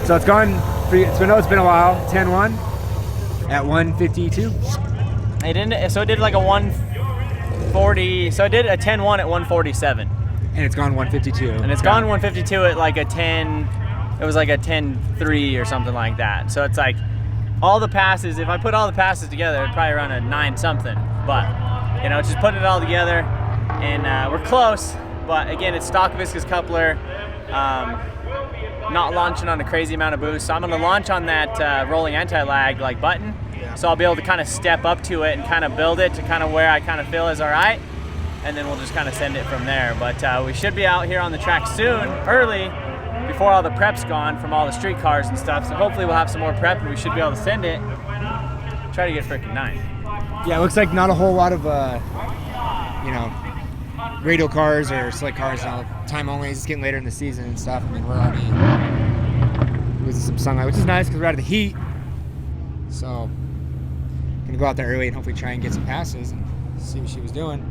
So it's gone, it's been a while, 10-1 at 152. It didn't, so it did like a 140, so it did a 10-1 at 147. And it's gone 152. And it's gone 152 at like a 10, it was like a 10-3 or something like that. So it's like all the passes, if I put all the passes together, it'd probably run a 9 something. But, you know, just putting it all together, and we're close. But again, it's stock viscous coupler, not launching on a crazy amount of boost. So I'm gonna launch on that rolling anti-lag like button. So I'll be able to kind of step up to it and kind of build it to kind of where I kind of feel is all right. And then we'll just kind of send it from there. But we should be out here on the track soon, early, before all the prep's gone from all the street cars and stuff. So hopefully we'll have some more prep and we should be able to send it. Try to get freaking 9. Yeah, it looks like not a whole lot of, you know, radial cars or slick cars now. Time only, it's getting later in the season and stuff. I mean, we're already losing some sunlight, which is nice because we're out of the heat. So, gonna go out there early and hopefully try and get some passes and see what she was doing.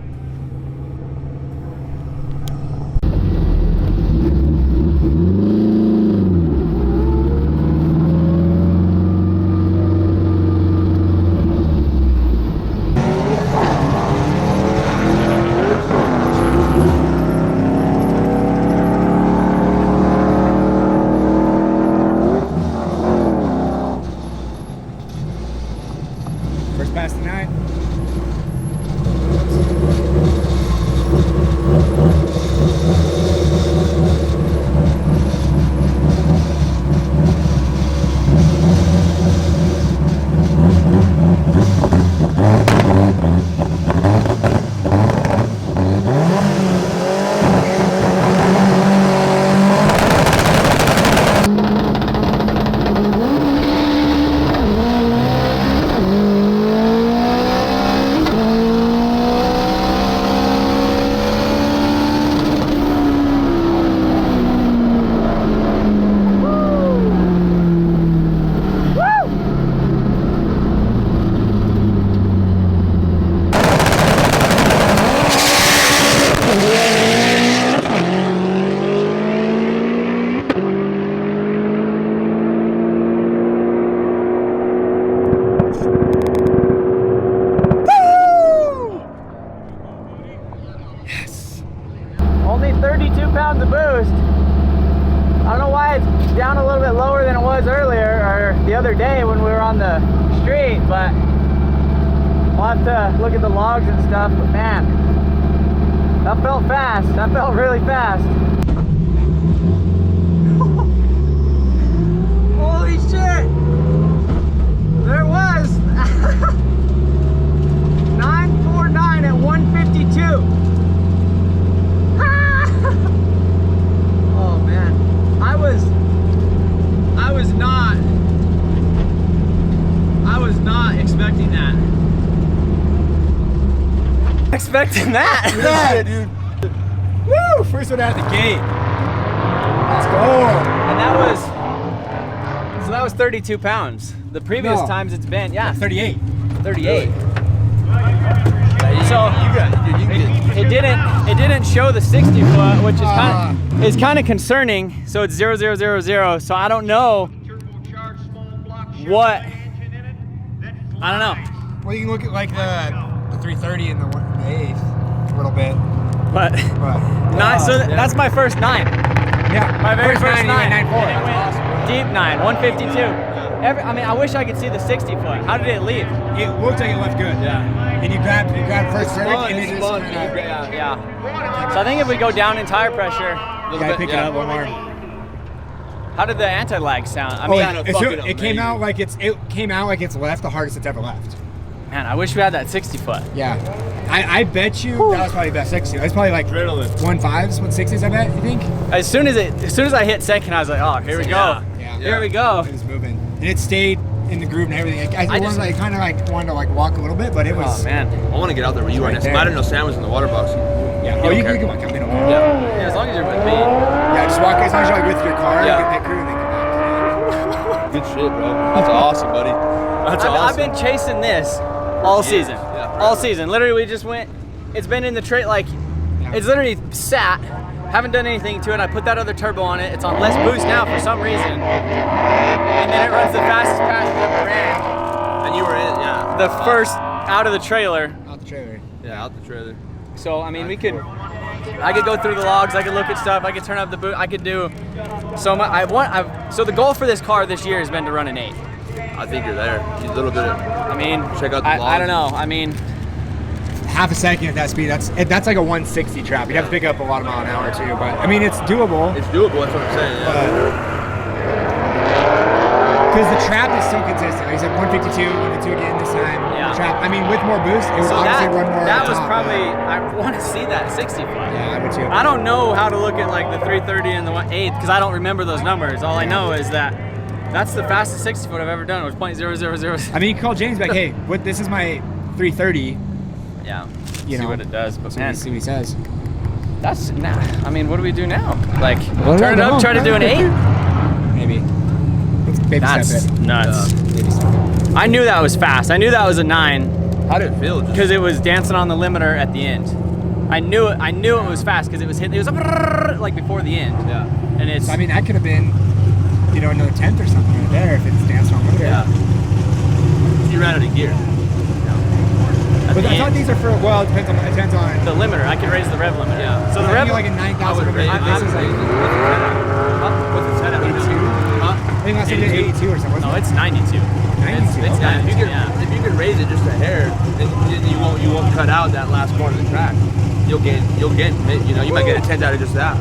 Only 32 pounds of boost. I don't know why it's down a little bit lower than it was earlier or the other day when we were on the street, but we'll have to look at the logs and stuff. But man, that felt fast. That felt really fast. Holy shit! There it was. 949 at 152. Oh man, I was not expecting that. Expecting that? Yeah, dude. Woo! First one out of the gate. Let's go. And that was 32 pounds. The previous times it's been, yeah, 38. 38. So it didn't show the 60 foot, which is kind of concerning. So it's 0000. So I don't know what. I don't know. Well, you can look at like the 330 and the 8 a little bit. But nine. So that's my first 9. Yeah, my very first 9. 9.4. Deep 9, 152. I mean, I wish I could see the 60 foot. How did it leave? It looked like it left good. Yeah. And you grabbed first Civic and it just yeah. So I think if we go down in tire pressure, pick it up one more. How did the anti-lag sound? I mean, it came out like it's left the hardest it's ever left. Man, I wish we had that 60 foot. Yeah. I bet you that was probably about 60. It was probably like 1.5s, 1.60s, I bet, you think? As soon as I hit second, I was like, oh, here we go. Yeah. Here we go. It was moving. And it stayed in the groove and everything. I kind of wanted to walk a little bit, but it was. Oh man. I want to get out there where you are next. I didn't know Sam was in the water box. Yeah. Oh, you can come in. Yeah, as long as you're with me. Yeah, just walk as long as you're with your car. Yeah. You can pit crew and then come back. Good shit, bro. That's awesome, buddy. That's awesome. I've been chasing this all season. Yeah, all season. Literally, we just went. It's been in the trade it's literally sat Haven't done anything to it. I put that other turbo on it. It's on less boost now for some reason. And then it runs the fastest pass I've ever ran. And you were in, yeah. The first out of the trailer. Out the trailer. Yeah, out the trailer. So I mean, I could go through the logs. I could look at stuff. I could turn up the boot. I could do so much. So the goal for this car this year has been to run an 8. I think you're there. A little bit of. I mean, check out the logs. I don't know. I mean, half a second at that speed. That's like a 160 trap. You'd have to pick up a lot of mile an hour too. But I mean, it's doable. It's doable. That's what I'm saying. Yeah. Because the trap is still consistent. Like I said, 152, 152 again this time. Yeah. The trap. I mean, with more boost, it would obviously run more. That was probably. I want to see that 60 foot. Yeah, I would too. I don't know how to look at like the 330 and the 8 because I don't remember those numbers. All I know is that that's the fastest 60 foot I've ever done. It was .0006. I mean, you can call James back. Hey, this is my 330. Yeah. You see know what it does, but man, see what he says. that's nah. I mean, what do we do now? Like Well, turn it up, try to do an 8? Maybe. Let's baby That's step it. nuts. Baby step it. I knew that was fast. I knew that was a 9 How did it feel? because it was dancing on the limiter at the end. I knew it was fast because it was like before the end. Yeah. And it's. So, I mean, that could have been, another 10th or something right there if it's danced on limiter. Yeah. You ran out of gear. But I thought these are for, well, it depends on the limiter. I can raise the rev limiter. Yeah. So I the rev. think like a 9,000 limiter. What's the setup? 82. I think last time we did 82 or something. No, it's 92. 92. It's Okay. 92. Yeah. If you could raise it just a hair, then you won't cut out that last part of the track. You'll get, you might get a 10 out of just that.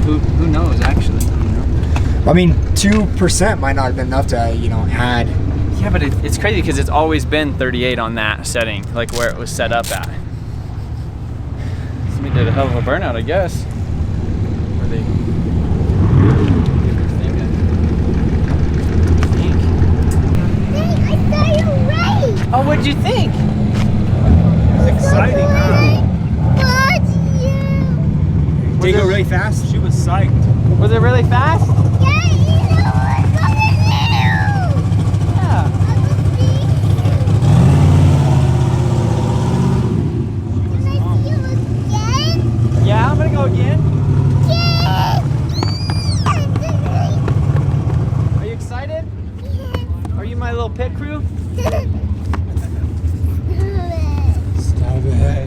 Who knows actually? I mean, 2% might not have been enough to, add. Yeah, but it's crazy because it's always been 38 on that setting, like where it was set up at. So we did a hell of a burnout, I guess. Were they? I saw you right. Oh, what'd you think? It's exciting, huh? But you. Did it go really fast? She was psyched. Was it really fast? Yeah, you know what's coming now. Yeah. Can I see you again? Yeah, I'm gonna go again. Yeah. Are you excited? Are you my little pit crew? Stop it.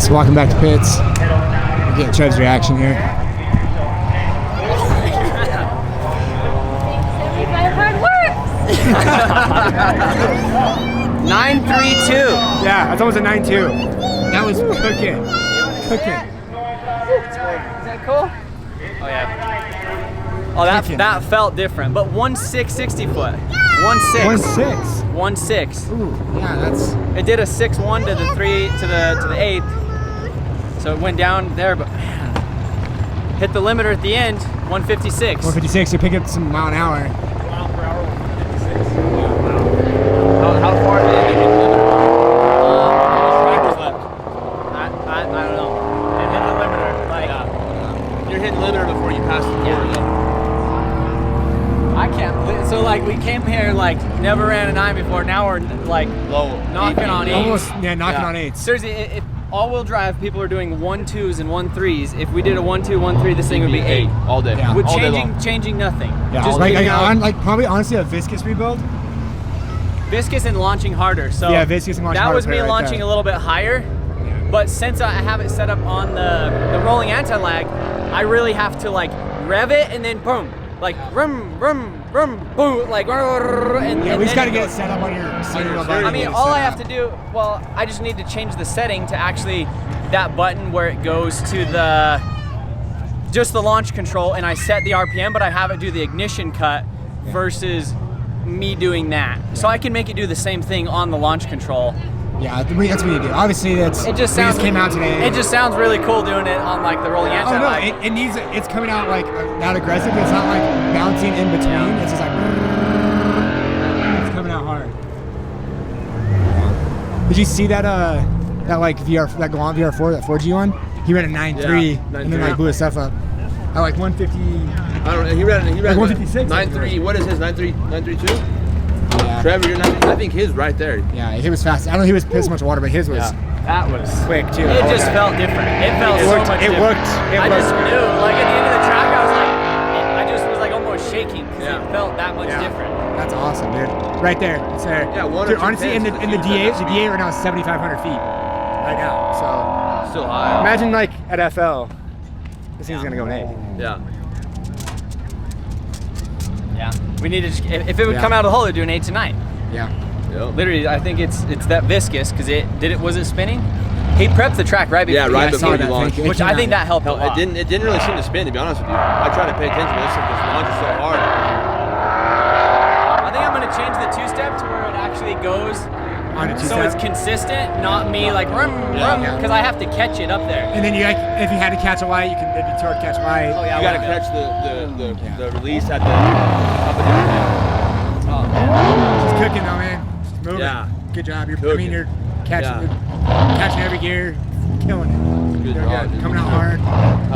So walking back to pits. We'll get Trev's reaction here. My hard works. 932. Yeah, that's almost a 9.2. That was cooking. Cooking. Is that cool? Oh yeah. Oh, that felt different. But 1.660 foot. 1.6. 1.6. 1.6. Ooh, yeah, that's. It did a 6.1 to the 3 to the 8th. So it went down there, but man, hit the limiter at the end. 156. 156. You pick up some mile an hour. Mile per hour, 156. How far did it hit the limiter? Drivers left. I don't know. It hit the limiter. Like, You're we came here like never ran a 9 before. Now we're like knocking on 8. Almost, yeah, knocking on 8s. Seriously, if all-wheel drive people are doing 1.2s and 1.3s, if we did a 1.2, 1.3, this thing would be 8 all day. Yeah. with all day long. changing nothing. Yeah, Just like, leaving out probably honestly a viscous rebuild. viscous and launching harder. So Yeah, viscous and launching that harder, was me right launching there. a little bit higher. But since I have it set up on the rolling anti-lag, I really have to like rev it and then boom, like rum, boom, like and Yeah, we just then gotta it get it goes. set up on your steering wheel. I mean, all I have to do, well, I just need to change the setting to actually that button where it goes to just the launch control, and I set the RPM, but I have it do the ignition cut versus me doing that. So I can make it do the same thing on the launch control. Yeah, that's what you do. Obviously, It just sounds came out today. It just sounds really cool doing it on like the rolling Oh no, anti-lag. it needs. It's coming out like that aggressive. It's not like bouncing in between. It's just like it's coming out hard. Did you see that that like that Galant VR4, that 4G one? He ran a 9.3 and then like blew his stuff up at like 150. I don't know. He ran like 156. 9.3. What is his 9.32? Yeah. Trevor, you're not. I think his right there. Yeah, he was fast. I don't know if he was pissing much water, but his was That was quick too. It just felt different. It felt so much It different. worked. I just knew, like at the end of the track, I was like, I just was like almost shaking because it felt that much different. That's awesome, dude. Right there. It's there. Yeah, one Dude, or two honestly, in the tenths of a D8 second. right now is 7,500 feet right now. So Still high. imagine like at FL, this thing's gonna go an 8. Yeah. Yeah. We need to. If it would come out of the hole, it'd do an 8 tonight. Yeah. Yep. Literally, I think it's that viscous because was it spinning? He prepped the track right before. Yeah, right I saw before that you launched. thing. Which I think that helped a lot. It didn't really seem to spin, to be honest with you. I tried to pay attention, but this launch is so hard. I think I'm gonna change the 2-step to where it actually goes On a so 2-step. it's consistent, not me like rum, Yeah. because I have to catch it up there. And then you like, if you had to catch a light, you can maybe toward catch light. Oh yeah, You gotta I catch the release at the top of the Just cooking though, man. Just moving. Yeah. Good job. You're Cooking. you're catching every gear, killing it. Good You're job, good. dude. Coming out hard.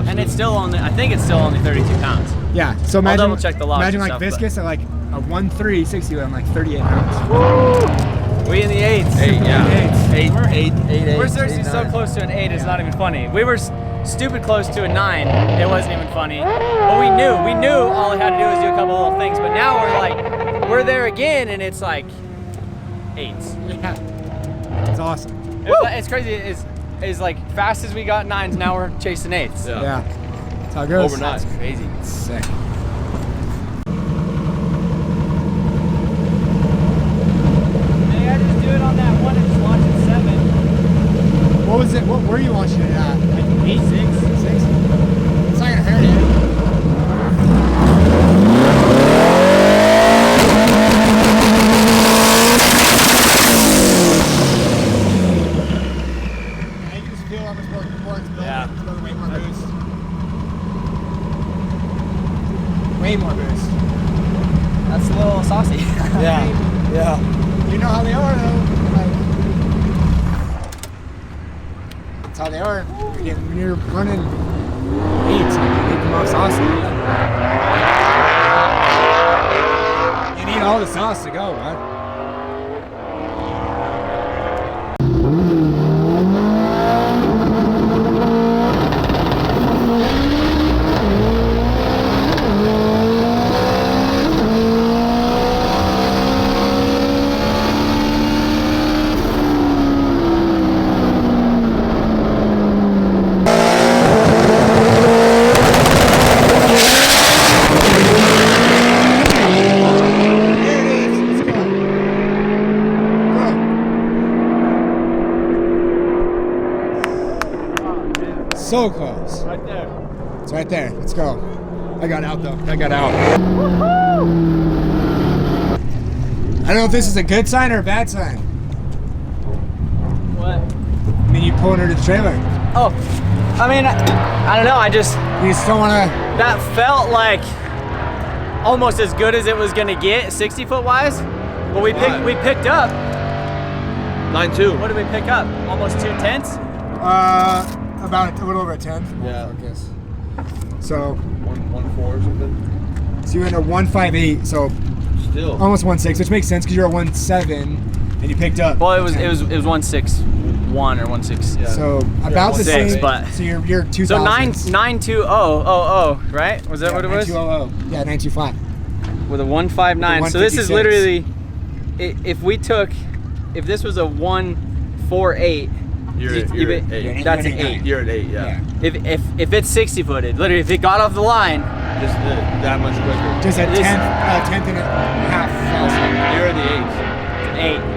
And it's still only, I think it's still only 32 pounds. Yeah. So imagine, double check the logs imagine and like stuff, viscous at like a 1.360 with like 38 pounds. We in the 8s. 8, yeah. 8. 8. We're seriously so close to an 8, it's not even funny. We were stupid close to a 9, it wasn't even funny. But we knew all we had to do was do a couple little things. But now we're there again, and it's like 8s. Yeah. It's awesome. It's crazy. It's like fast as we got 9s, now we're chasing 8s. Yeah. That's how it goes. Overnight. That's crazy. It's sick. Hey, I just do it on that one and just launch at 7. What was it? What were you launching it at? Like 8, 6? 6? It's not gonna hurt you. Yeah, you can just feel how much more it's building. Yeah. It's building way more boost. Way more boost. That's a little saucy. Yeah. Yeah. You know how they are though. Like, that's how they are. When you're running 8s, they come off saucy. You need all the sauce to go, man. So close. Right there. It's right there. Let's go. I got out though. I got out. I don't know if this is a good sign or a bad sign. What? I mean, you pulling her to the trailer. Oh, I mean, I don't know. I just, You still want to. that felt like almost as good as it was gonna get 60-foot wise. But we picked up. 9.2. What did we pick up? Almost 2 tenths. About a little over a 10th. Yeah. I guess. So 1.4 or something. you went a 158. So still. Almost 1.6, which makes sense because you're a 1.7 and you picked up. Well, it was 1.61 or 1.6. Yeah. So about the 1.6, same. but so you're 2,000. so 92000, right? Was that what it was? 920. Yeah, 92 flat. With a 159. So this is 156. literally, if this was a 148. You're at 8. That's an You're at 8. You're at 8, yeah. If it's 60 footed, literally, if it got off the line, Just that much quicker. Just a This- 10th and a half. You're in the 8s. 8.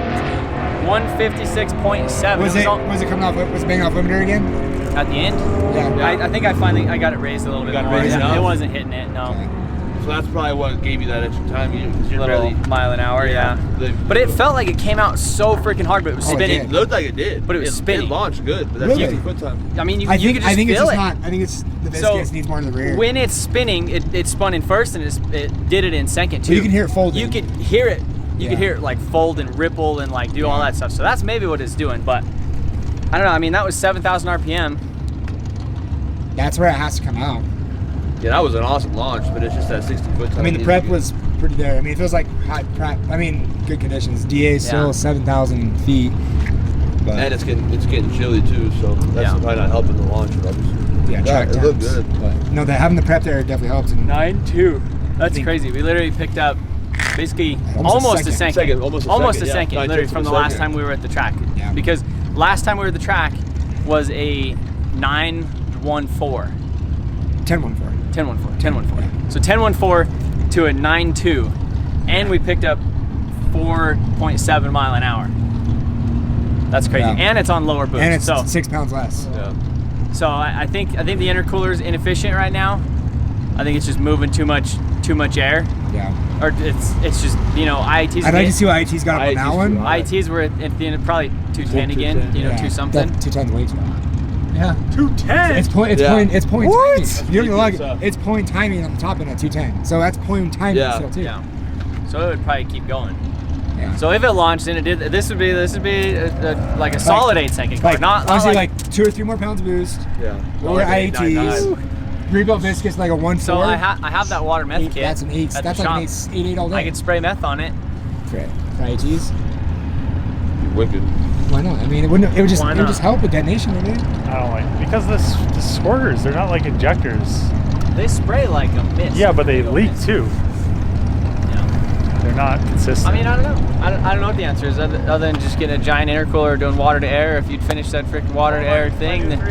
156.7. Was it coming off? Was it banging off limiter again? at the end? Yeah. I think I got it raised a little bit got it more. raised enough? It wasn't hitting it, no. Okay. So that's probably what gave you that extra time. You're Little really, mile an hour, yeah. But it felt like it came out so freaking hard, but it was Oh, it spinning. it looked like it did. But it was spinning. It launched good, but that's Really? 60 foot time. I mean, you I could think just it's feel just it. not. I think it's the So, viscous needs more to the rear. When it's spinning, it spun in first and it did it in second too. But you can hear it folding. You could hear it. You could Yeah. hear it like fold and ripple and like do all that stuff. So that's maybe what it's doing. But I don't know. I mean, that was 7,000 RPM. That's where it has to come out. Yeah, that was an awesome launch, but it's just that 60 foot time. I mean, the needs prep to was pretty there. I mean, it feels like hot prep. I mean, good conditions. DA still Yeah. 7,000 feet. But and it's getting chilly too, so that's Yeah. probably not helping the launch, obviously. yeah, track it looked temps. good. But no, having the prep there definitely helps. And 9.2. That's think- crazy. We literally picked up basically Almost a almost a second. second. Almost a Almost second, a yeah. second, 9 literally tenths from of the a last second. time we were at the track. Yeah. Because last time we were at the track was a 9.14. 10.14. 10.14. So 10.14 to a 9.2, and we picked up 4.7 mile an hour. That's crazy, Yeah. and it's on lower boost. And it's so 6 pounds less. Yeah. so I think the intercooler is inefficient right now. I think it's just moving too much air, Yeah. or it's just IATs. I'd like to see what IT's got up on IAT's that too one. high. IATs were at the end of probably 210 again. 210, 2 something. 210 way too high. Yeah. 210. It's point Yeah. timing. That's You don't ridiculous, like it's point timing on the top end at 210. So that's point timing Yeah. still too. Yeah. So it would probably keep going. Yeah. So if it launched and it did, this would be like a solid 8-second car, Like, not honestly, like. like 2 or 3 more pounds of boost. Yeah. Lower Like IATs. 899. Rebuilt viscous like a 1.4. So I have that water meth kit. That's an 8. at That's the like shop. an 8 all day. I could spray meth on it. for IATs. Wicked. Why not? I mean, it wouldn't. It would Why just not? help with detonation, wouldn't it? I don't like because the squirters, they're not like injectors. They spray like a mist. Yeah, but they Like a leak mist. too. Yeah. They're not consistent. I mean, I don't know. I don't know what the answer is other than just getting a giant intercooler or doing water to air. If you'd finish that freaking water to air thing, then. took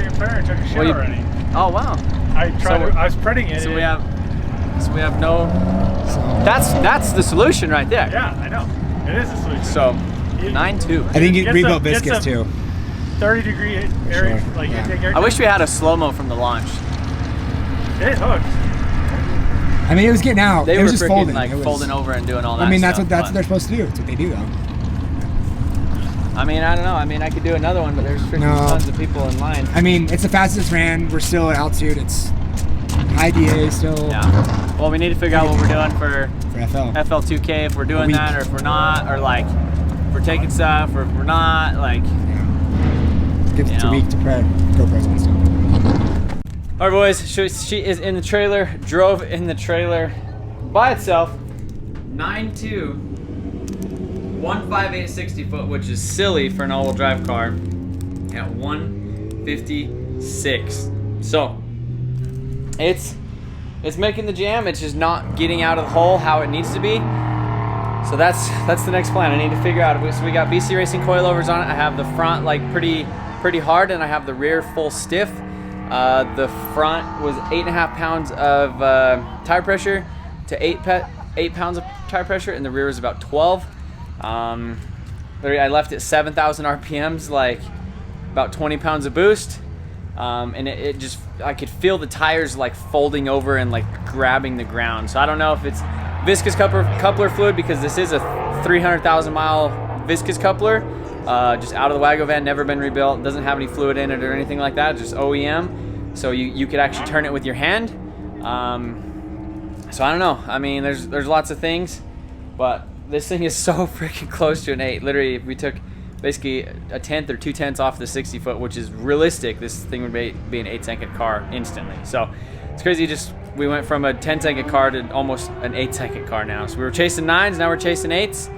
a shit Well, you- already. Oh wow. I tried. So- I was spreading it. So in- we have no. So That's the solution right there. Yeah, I know. It is a solution. So 9.2. I think it Get rebuilt some- get viscous some- too. 30-degree area, Sure, like yeah. intake air. I wish we had a slow-mo from the launch. It hooked. I mean, it was getting out. They it were was just freaking folding. like It was- folding over and doing all that. I mean, that's stuff, what but- they're supposed to do. That's what they do, though. I mean, I don't know. I mean, I could do another one, but there's freaking No. tons of people in line. I mean, it's the fastest ran. We're still at altitude. It's high DA still Yeah. Well, we need to figure out what we're doing for for FL. FL2K, if we're doing week. that, or if we're not, or like if we're taking stuff, or if we're not. Like, Gives it You a know. week to prep GoPros and stuff. all right, boys. She is in the trailer. Drove in the trailer by itself. 9.2, 158 60 foot, which is silly for an all-wheel drive car. At 156. So it's making the jam. It's just not getting out of the hole how it needs to be. So that's the next plan. I need to figure out. So we got BC Racing coilovers on it. I have the front like pretty hard, and I have the rear full stiff. The front was 8.5 pounds of tire pressure to 8 pounds of tire pressure, and the rear was about 12. I left it 7,000 RPMs, like about 20 pounds of boost. And it just, I could feel the tires like folding over and like grabbing the ground. So I don't know if it's viscous coupler fluid, because this is a 300,000 mile viscous coupler, just out of the Wago van, never been rebuilt, doesn't have any fluid in it or anything like that, just OEM. So you could actually turn it with your hand. So I don't know. I mean, there's lots of things, but this thing is so freaking close to an 8. Literally, if we took basically a 1/10 or 2/10 off the 60 foot, which is realistic, this thing would be an 8-second car instantly. So it's crazy. Just we went from a 10-second car to almost an 8-second car now. So we were chasing 9s, now we're chasing 8s.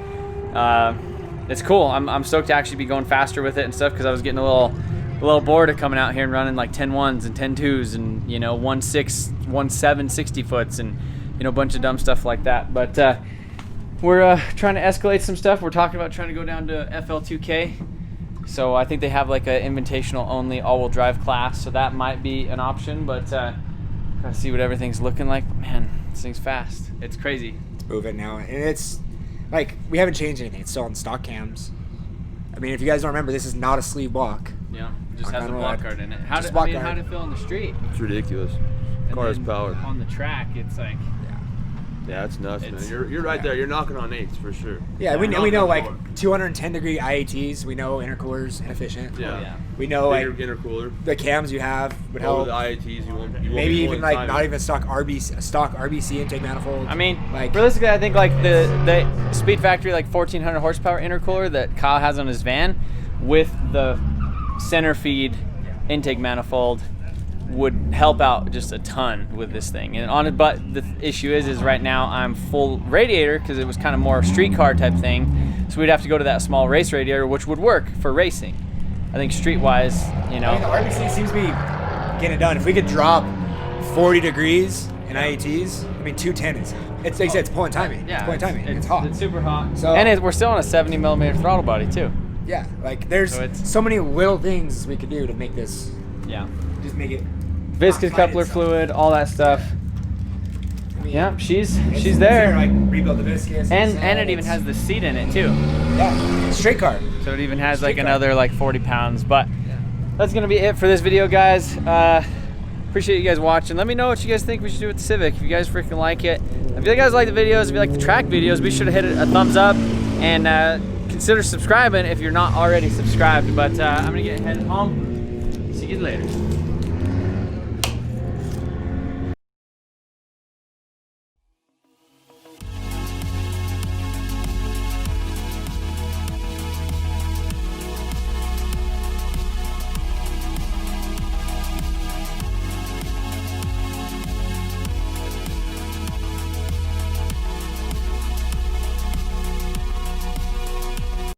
It's cool. I'm stoked to actually be going faster with it and stuff, because I was getting a little bored of coming out here and running like 10-1s and 10-2s and, you know, 1.6, 1.7 60 foots and, you know, a bunch of dumb stuff like that. But we're trying to escalate some stuff. We're talking about trying to go down to FL2K. So I think they have like an invitational only all-wheel drive class, so that might be an option. But gotta see what everything's looking like. But man, this thing's fast. It's crazy. It's moving now, and it's like we haven't changed anything. It's still on stock cams. I mean, if you guys don't remember, this is not a sleeve block. Yeah, it just has a on block road. guard in it. How Just did, block I mean, guard. how'd it feel on the street? It's ridiculous. And Car has then power. On the track, it's like, Yeah, it's nuts, It's- man. You're right there. You're knocking on 8s for sure. Yeah, You're we know knocking like on 210-degree IATs. We know intercoolers inefficient. Yeah. oh, yeah. We know like Bigger intercooler. the cams you have would Over help. the IATs, you won't be Maybe even pulling like time. not even stock RBC intake manifold. I mean, like realistically, I think like the Speed Factory like 1400 horsepower intercooler that Kyle has on his van with the center feed intake manifold would help out just a ton with this thing. And on it, but the issue is right now I'm full radiator because it was kind of more streetcar type thing. So we'd have to go to that small race radiator, which would work for racing. I think street-wise, you know. I mean, the RBC seems to be getting it done. If we could drop 40 degrees in IATs, I mean 210 is. It's like I said, it's pulling timing. Yeah, it's pulling timing. It's hot. It's super hot. So- and we're still on a 70 millimeter throttle body too. Yeah, like there's So it's- so many little things we could do to make this Yeah. just make it. Viscous not fight coupler itself. fluid, all that stuff. I mean, Yeah, she's it's there. Like rebuild the viscous. And it even has the seat in it too. Yeah, straight car. So it even has like Street car. another like 40 pounds. But that's gonna be it for this video, guys. Appreciate you guys watching. Let me know what you guys think we should do with the Civic. If you guys freaking like it. If you guys like the videos, if you like the track videos, be sure to hit a thumbs up and consider subscribing if you're not already subscribed. But I'm gonna get headed home. See you later.